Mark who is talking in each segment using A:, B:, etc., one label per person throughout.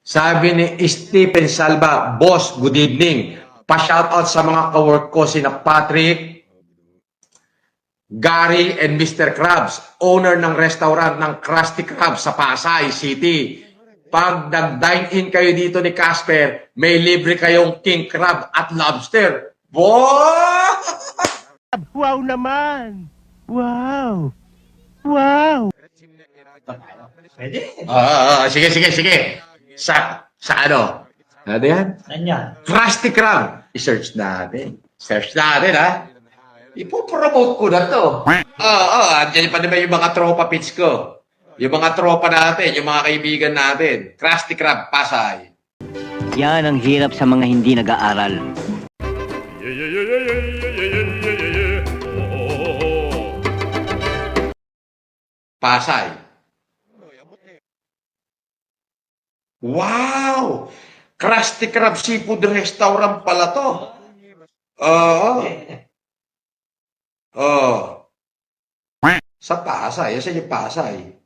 A: Sabi ni Stephen Salva, Boss, good evening. Pa-shoutout sa mga kawork ko sina Patrick, Gary, and Mr. Krabs, owner ng restaurant ng Krusty Krab sa Pasay City. Pag nag-dine-in kayo dito ni Casper, may libre kayong king crab at lobster. Wow!
B: Wow naman! Wow! Wow!
C: Pwede.
A: Sige. Sa ano? Ano yan?
C: Kanya.
A: Krusty Krab. I-search natin. Search natin, ha? Ipopromote ko na to. Andiyan pa naman yung mga tropa pits ko. Yung mga tropa natin, yung mga kaibigan natin. Krusty Krab, Pasay.
D: Yan ang hirap sa mga hindi nag-aaral.
A: Pasay. Wow! Krusty Krab Seafood Restaurant pala to. Oo. Sa Pasay. Sa yung Pasay.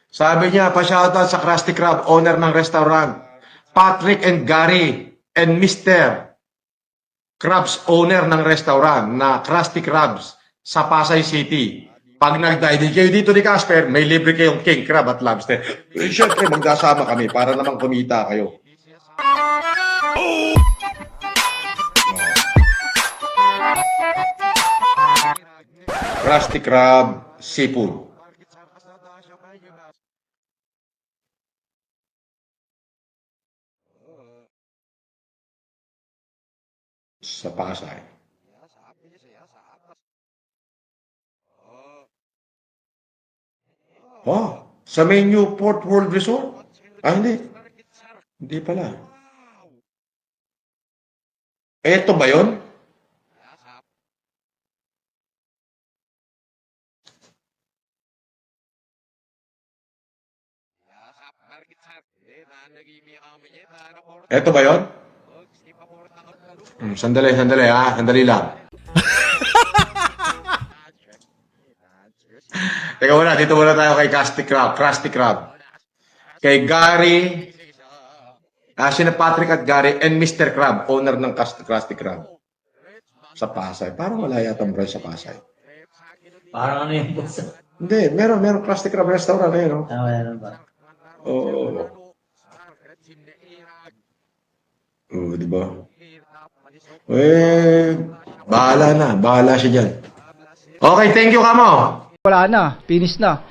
A: Sabi niya, pa-shoutout sa Krusty Krab, owner ng restaurant. Patrick and Gary and Mr. Krabs, owner ng restaurant na Krusty Krabs sa Pasay City. Pag nag-dine kayo dito ni Casper, may libre kayong king crab at lobster. Siyempre, magkasama kami para naman kumita kayo. Krusty Krab Seafood. Sa Pasay. Sa may Newport World Resort? Hindi. Hindi pala. Eto ba yun? Eto ba yun? Sandali ha. Sandali lang. Teka muna, dito muna tayo kay Krusty Krab. Kay Gary, sina Patrick at Gary, and Mr. Krab, owner ng Krusty Krab. Sa Pasay. Parang wala yata bro sa Pasay.
C: Parang ano yung boss?
A: Hindi, meron Krusty Krab restaurant eh, no?
C: Meron ba?
A: Oo. Di ba? Bahala siya dyan. Okay, thank you, Kamo.
B: Wala na, finish na.